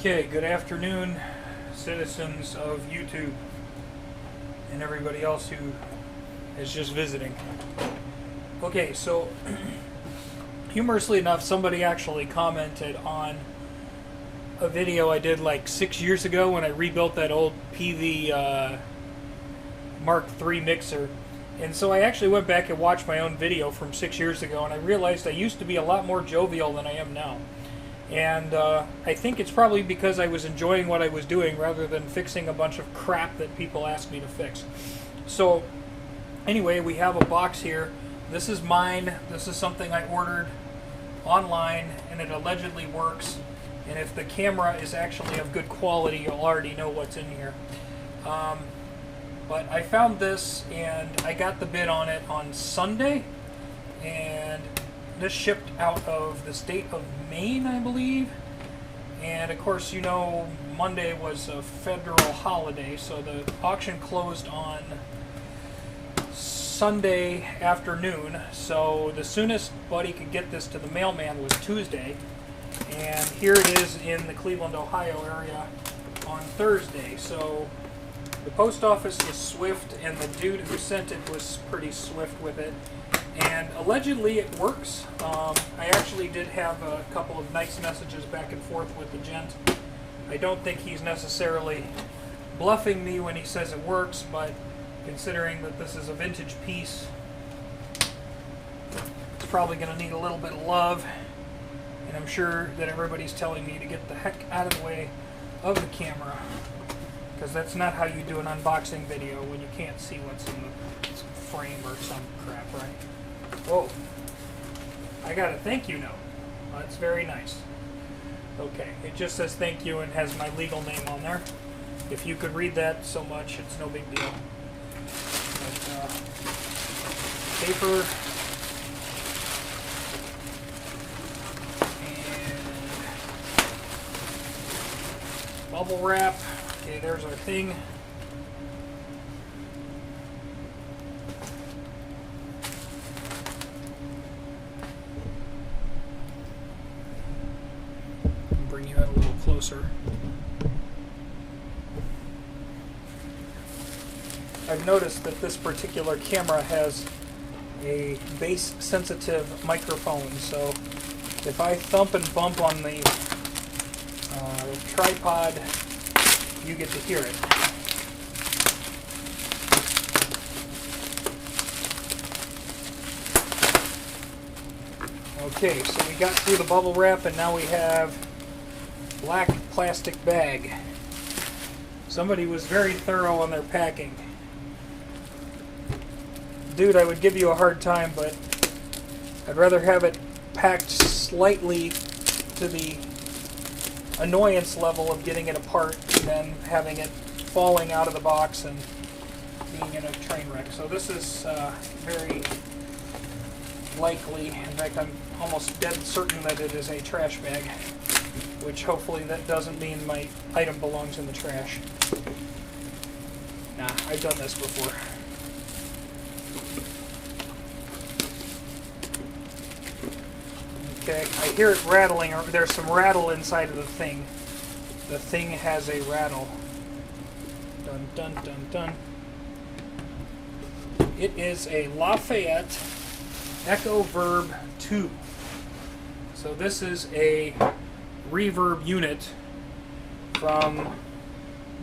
Okay, good afternoon, citizens of YouTube and everybody else who is just visiting. Okay, so humorously enough, somebody actually commented on a video I did like 6 years ago when I rebuilt that old PV Mark III mixer. And so I actually went back and watched my own video from 6 years ago, and I realized I used to be a lot more jovial than I am now. And I think it's probably because I was enjoying what I was doing rather than fixing a bunch of crap that people asked me to fix. So anyway, we have a box here. This is mine. This is something I ordered online, and it allegedly works. And if the camera is actually of good quality, you'll already know what's in here. But I found this, and I got the bid on it on Sunday, and this shipped out of the state of Maine, I believe. And of course, you know, Monday was a federal holiday, so the auction closed on Sunday afternoon. So the soonest Buddy could get this to the mailman was Tuesday. And here it is in the Cleveland, Ohio area on Thursday. So the post office was swift, and the dude who sent it was pretty swift with it. And allegedly it works. I actually did have a couple of nice messages back and forth with the gent. I don't think he's necessarily bluffing me when he says it works, but considering that this is a vintage piece, it's probably going to need a little bit of love. And I'm sure that everybody's telling me to get the heck out of the way of the camera, because that's not how you do an unboxing video when you can't see what's in the frame or some crap, right? Whoa. I got a thank you note. That's very nice. Okay, it just says thank you and has my legal name on there. If you could read that so much, it's no big deal. But, paper. And bubble wrap. Okay, there's our thing. Bring you in a little closer. I've noticed that this particular camera has a bass sensitive microphone, so if I thump and bump on the tripod, you get to hear it. Okay, so we got through the bubble wrap, and now we have black plastic bag. Somebody was very thorough on their packing. Dude, I would give you a hard time, but I'd rather have it packed slightly to the annoyance level of getting it apart than having it falling out of the box and being in a train wreck. So this is very likely, in fact I'm almost dead certain that it is a trash bag, which hopefully that doesn't mean my item belongs in the trash. Nah, I've done this before. Okay, I hear it rattling, or there's some rattle inside of the thing. The thing has a rattle. Dun dun dun dun. It is a LaFayette Echo-Verb 2. So this is a reverb unit from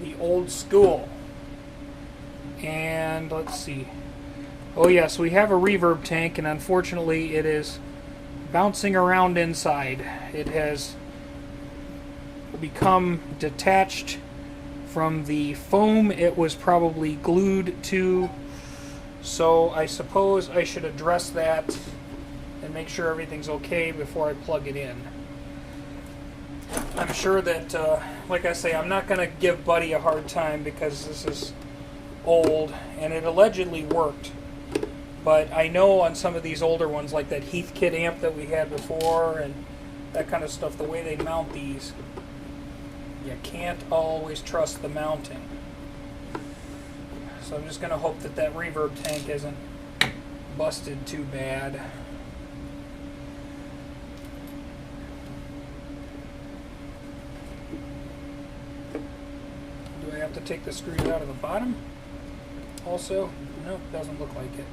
the old school. And let's see. Oh yes, we have a reverb tank, and unfortunately it is bouncing around inside. It has become detached from the foam it was probably glued to, so I suppose I should address that and make sure everything's okay before I plug it in. I'm sure that, like I say, I'm not going to give Buddy a hard time because this is old and it allegedly worked. But I know on some of these older ones, like that Heathkit amp that we had before and that kind of stuff, the way they mount these, you can't always trust the mounting. So I'm just going to hope that that reverb tank isn't busted too bad. have to take the screws out of the bottom also? No, doesn't look like it.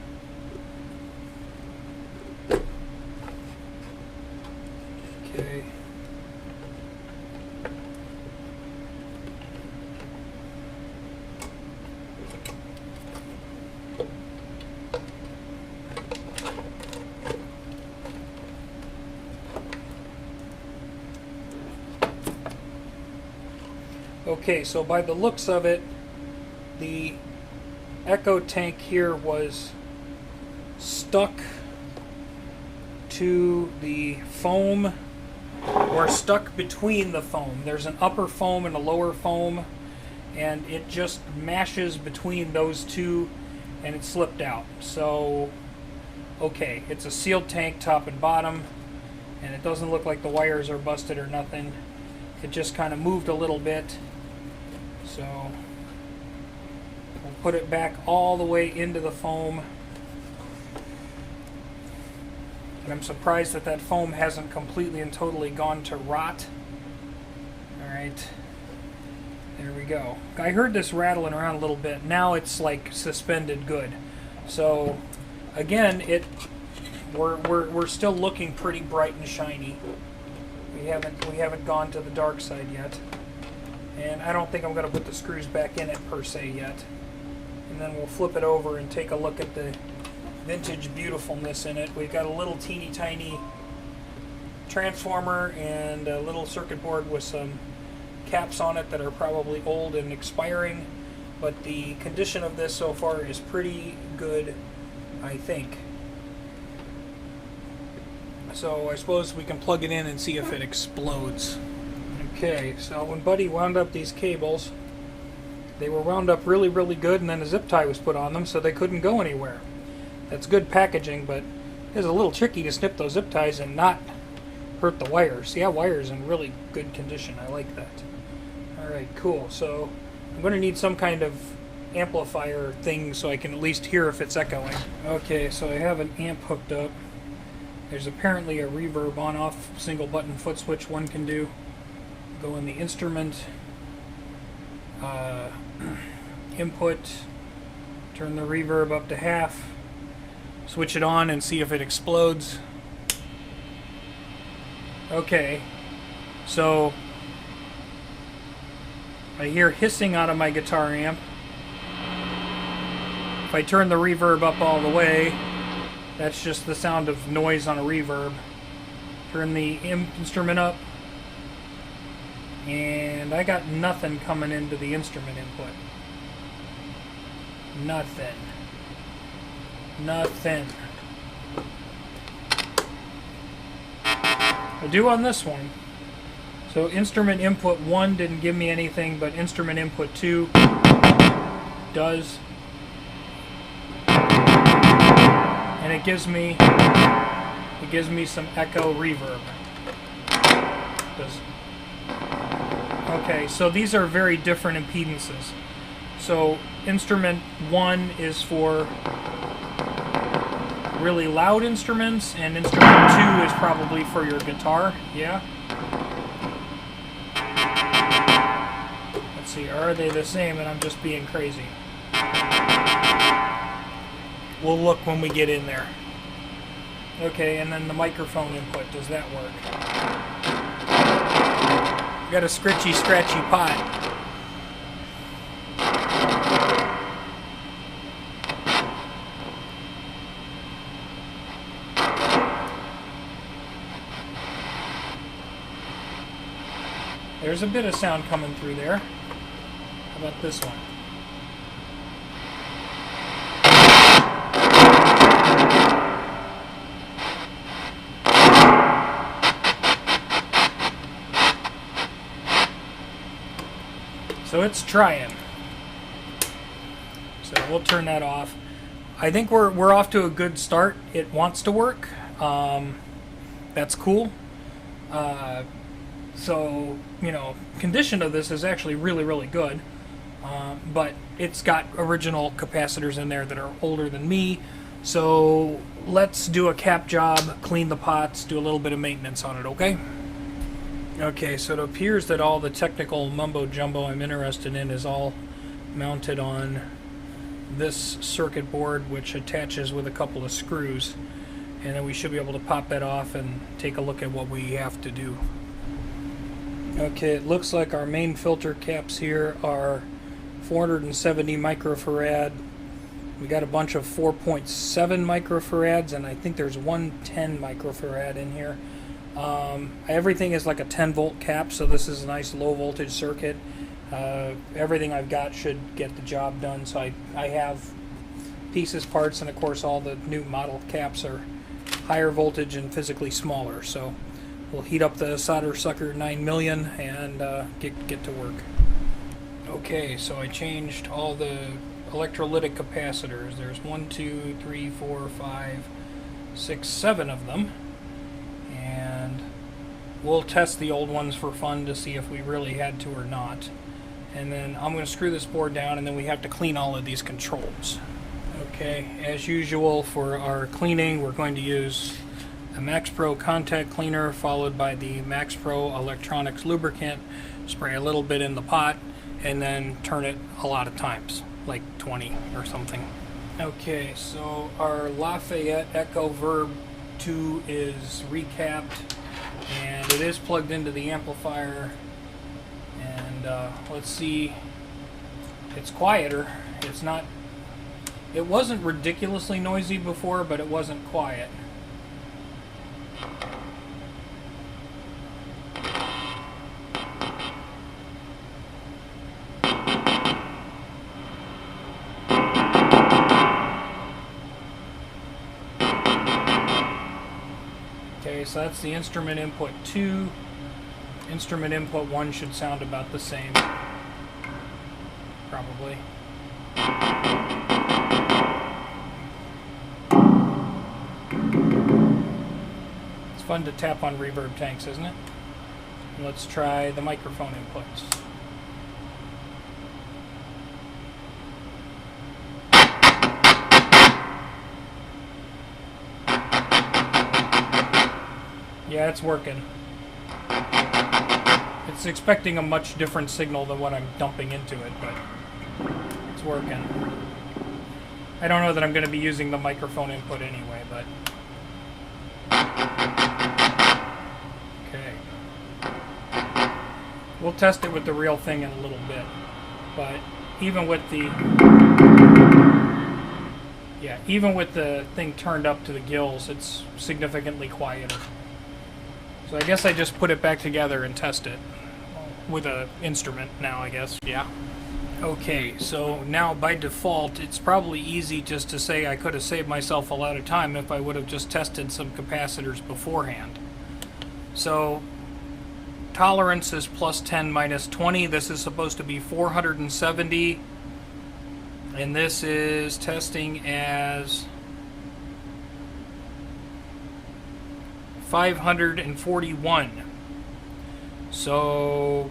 Okay. Okay, so by the looks of it, the Echo tank here was stuck to the foam, or stuck between the foam. There's an upper foam and a lower foam, and it just mashes between those two, and it slipped out. So, okay, it's a sealed tank top and bottom, and it doesn't look like the wires are busted or nothing. It just kind of moved a little bit. So we'll put it back all the way into the foam. And I'm surprised that that foam hasn't completely and totally gone to rot. Alright, there we go. I heard this rattling around a little bit. Now it's like suspended good. So again, we're still looking pretty bright and shiny. We haven't gone to the dark side yet. And I don't think I'm going to put the screws back in it per se yet. And then we'll flip it over and take a look at the vintage beautifulness in it. We've got a little teeny tiny transformer and a little circuit board with some caps on it that are probably old and expiring. But the condition of this so far is pretty good, I think. So I suppose we can plug it in and see if it explodes. Okay, so when Buddy wound up these cables, they were wound up really, really good, and then a zip tie was put on them so they couldn't go anywhere. That's good packaging, but it's a little tricky to snip those zip ties and not hurt the wires. See, that wire's in really good condition. I like that. Alright, cool. So I'm going to need some kind of amplifier thing so I can at least hear if it's echoing. Okay, so I have an amp hooked up. There's apparently a reverb on-off single button foot switch one can do. Go in the instrument, input, turn the reverb up to half, switch it on and see if it explodes. Okay, so I hear hissing out of my guitar amp. If I turn the reverb up all the way, that's just the sound of noise on a reverb. Turn the instrument up, and I got nothing coming into the instrument input. Nothing. Nothing. I do on this one. So instrument input 1 didn't give me anything, but instrument input 2 does. And it gives me some echo reverb. Okay, so these are very different impedances. So instrument 1 is for really loud instruments, and instrument 2 is probably for your guitar. Yeah? Let's see, are they the same and I'm just being crazy? We'll look when we get in there. Okay, and then the microphone input, does that work? Got a scritchy, scratchy pot. There's a bit of sound coming through there. How about this one? So it's trying. So we'll turn that off. I think we're off to a good start. It wants to work. That's cool. So, you know, condition of this is actually really, really good. But it's got original capacitors in there that are older than me. So let's do a cap job, clean the pots, do a little bit of maintenance on it, okay? Okay, so it appears that all the technical mumbo-jumbo I'm interested in is all mounted on this circuit board, which attaches with a couple of screws, and then we should be able to pop that off and take a look at what we have to do. Okay, it looks like our main filter caps here are 470 microfarad. We got a bunch of 4.7 microfarads, and I think there's 110 microfarad in here. Everything is like a 10 volt cap, so this is a nice low voltage circuit. Everything I've got should get the job done, so I have pieces, parts, and of course all the new model caps are higher voltage and physically smaller. So we'll heat up the solder sucker 9 million and get to work. Okay, so I changed all the electrolytic capacitors. There's 1, 2, 3, 4, 5, 6, 7 of them, and we'll test the old ones for fun to see if we really had to or not. And then I'm going to screw this board down, and then we have to clean all of these controls. Okay, as usual for our cleaning, we're going to use a Max Pro contact cleaner followed by the Max Pro electronics lubricant. Spray a little bit in the pot and then turn it a lot of times, like 20 or something. Okay, so our LaFayette Echo-Verb 2 is recapped, and it is plugged into the amplifier. And let's see, it's quieter. It's not, it wasn't ridiculously noisy before, but it wasn't quiet. Okay, so that's the instrument input 2. Instrument input 1 should sound about the same, probably. It's fun to tap on reverb tanks, isn't it? And let's try the microphone inputs. Yeah, it's working. It's expecting a much different signal than what I'm dumping into it, but it's working. I don't know that I'm going to be using the microphone input anyway, but... Okay. We'll test it with the real thing in a little bit, but even with the... Yeah, even with the thing turned up to the gills, it's significantly quieter. So I guess I just put it back together and test it with an instrument now, I guess. Yeah. Okay, so now by default, it's probably easy just to say I could have saved myself a lot of time if I would have just tested some capacitors beforehand. So tolerance is plus 10 minus 20. This is supposed to be 470. And this is testing as 541. So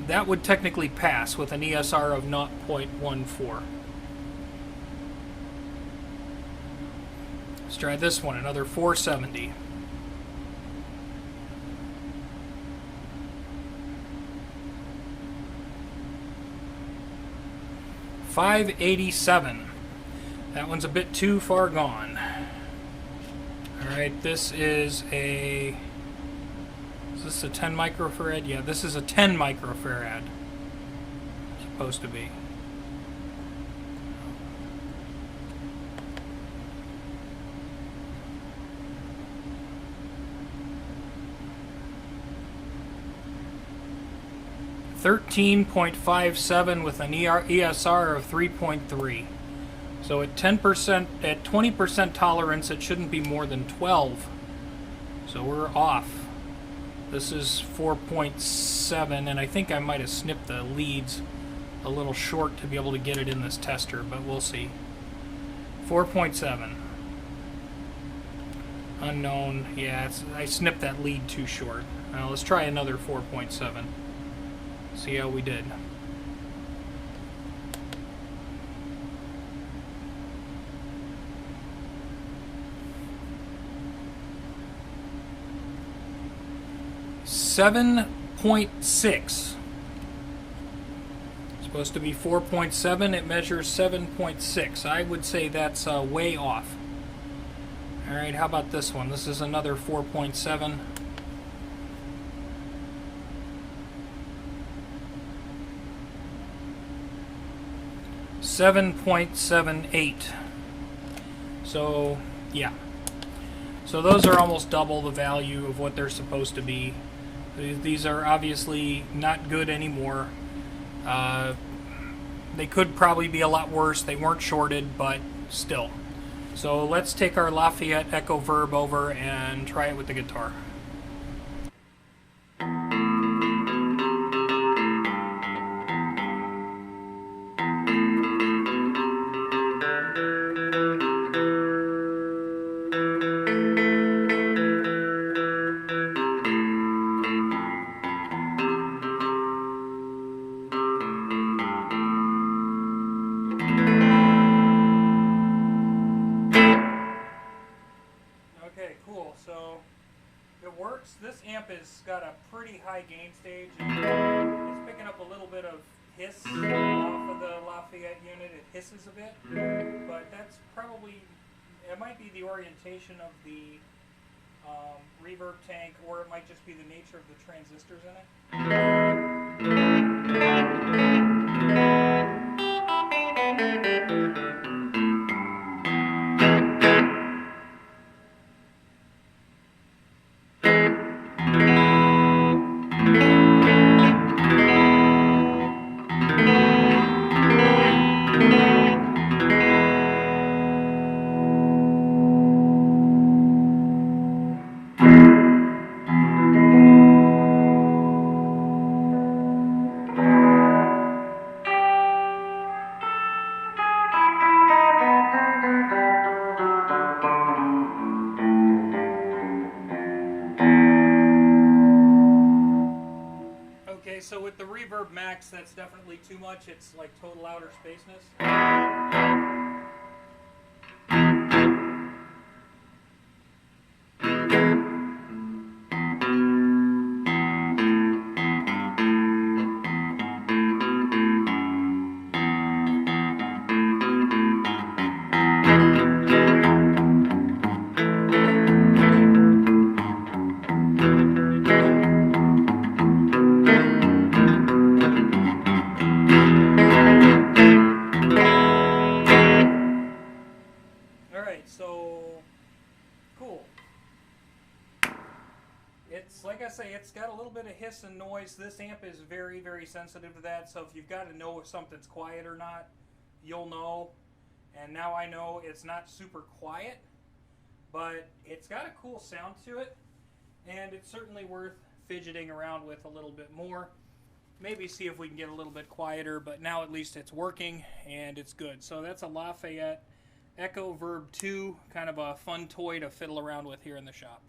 that would technically pass with an ESR of 0.14. Let's try this one, another 470. $587. That one's a bit too far gone. Alright, this is a... Is this a 10 microfarad? Yeah, this is a 10 microfarad. Supposed to be. $13.57 with an ESR of 3.3. So at 10%, at 20% tolerance, it shouldn't be more than 12. So we're off. This is 4.7, and I think I might have snipped the leads a little short to be able to get it in this tester, but we'll see. 4.7. Unknown. Yeah, I snipped that lead too short. Now let's try another 4.7. See how we did. $7.6. Supposed to be 4.7, it measures 7.6. I would say that's way off. Alright, how about this one? This is another 4.7. $7.78. So, yeah. So those are almost double the value of what they're supposed to be. These are obviously not good anymore. They could probably be a lot worse. They weren't shorted, but still. So let's take our LaFayette Echo-Verb over and try it with the guitar. Okay, cool. So it works. This amp has got a pretty high gain stage. It's picking up a little bit of hiss off of the LaFayette unit. It hisses a bit, but that's probably, it might be the orientation of the reverb tank, or it might just be the nature of the transistors in it. Okay, so with the Reverb Max, that's definitely too much. It's like total outer spaceness. So cool. It's like I say, it's got a little bit of hiss and noise. This amp is very, very sensitive to that. So if you've got to know if something's quiet or not, you'll know. And now I know it's not super quiet, but it's got a cool sound to it, and it's certainly worth fidgeting around with a little bit more. Maybe see if we can get a little bit quieter, but now at least it's working and it's good. So that's a LaFayette Echo-Verb 2, kind of a fun toy to fiddle around with here in the shop.